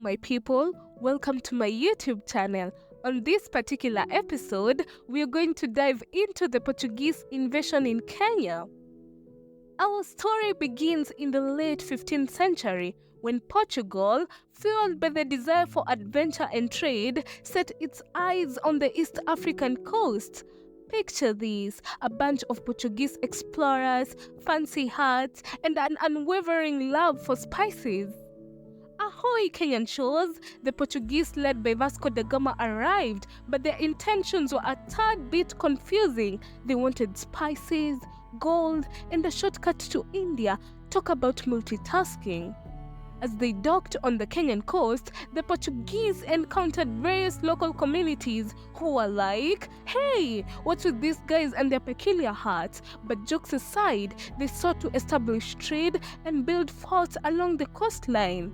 My people, welcome to my YouTube channel. On this particular episode, we are going to dive into the Portuguese invasion in Kenya. Our story begins in the late 15th century when Portugal, fueled by the desire for adventure and trade, set its eyes on the East African coast. Picture this, a bunch of Portuguese explorers, fancy hats, and an unwavering love for spices. Ahoy, Kenyan shores! The Portuguese led by Vasco da Gama arrived, but their intentions were a tad bit confusing. They wanted spices, gold, and a shortcut to India. Talk about multitasking. As they docked on the Kenyan coast, the Portuguese encountered various local communities who were like, hey, what's with these guys and their peculiar hats? But jokes aside, they sought to establish trade and build forts along the coastline.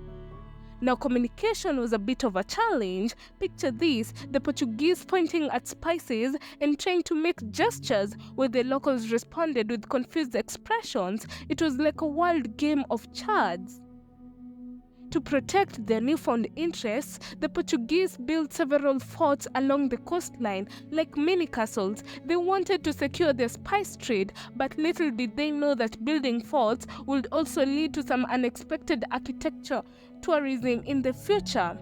Now, communication was a bit of a challenge. Picture this, the Portuguese pointing at spices and trying to make gestures where the locals responded with confused expressions. It was like a wild game of chads. To protect their newfound interests, the Portuguese built several forts along the coastline, like mini castles. They wanted to secure their spice trade, but little did they know that building forts would also lead to some unexpected architecture tourism in the future.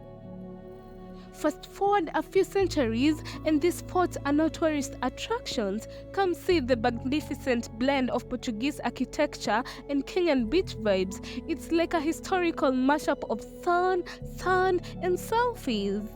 Fast forward a few centuries, and these forts are now tourist attractions. Come see the magnificent blend of Portuguese architecture and Kenyan beach vibes. It's like a historical mashup of sun, sand, and selfies.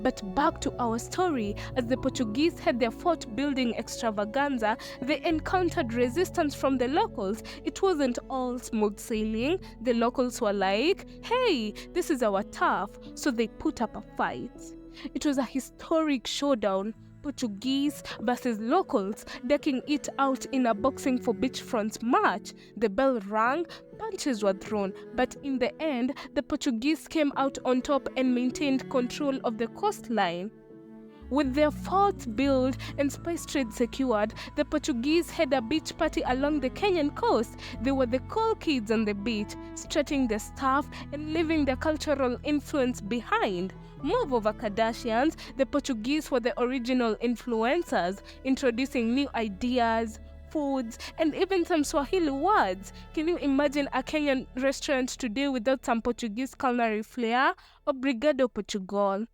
But back to our story, as the Portuguese had their fort building extravaganza, they encountered resistance from the locals. It wasn't all smooth sailing. The locals were like, hey, this is our turf, so they put up a fight. It was a historic showdown. Portuguese versus locals, decking it out in a boxing for beachfront match. The bell rang, punches were thrown, but in the end, the Portuguese came out on top and maintained control of the coastline. With their forts built and spice trade secured, the Portuguese had a beach party along the Kenyan coast. They were the cool kids on the beach, strutting their stuff and leaving their cultural influence behind. Move over Kardashians, the Portuguese were the original influencers, introducing new ideas, foods, and even some Swahili words. Can you imagine a Kenyan restaurant today without some Portuguese culinary flair? Obrigado, Portugal.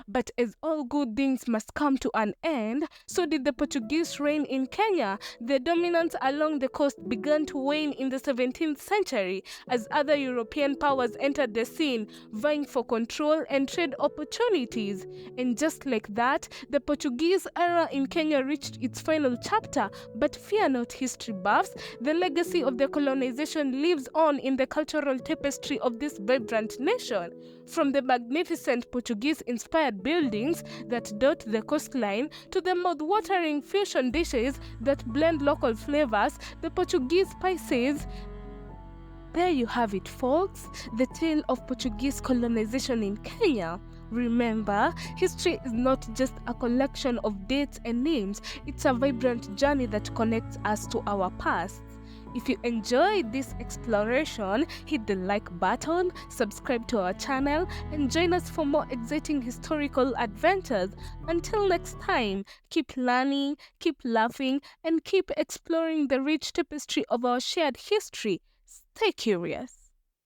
But as all good things must come to an end, so did the Portuguese reign in Kenya. Their dominance along the coast began to wane in the 17th century as other European powers entered the scene, vying for control and trade opportunities. And just like that, the Portuguese era in Kenya reached its final chapter. But fear not, history buffs, the legacy of the colonization lives on in the cultural tapestry of this vibrant nation. From the magnificent Portuguese-inspired buildings that dot the coastline to the mouth-watering fusion dishes that blend local flavors, the Portuguese spices. There you have it, folks, the tale of Portuguese colonization in Kenya. Remember, history is not just a collection of dates and names, it's a vibrant journey that connects us to our past. If you enjoyed this exploration, hit the like button, subscribe to our channel, and join us for more exciting historical adventures. Until next time, keep learning, keep laughing, and keep exploring the rich tapestry of our shared history. Stay curious.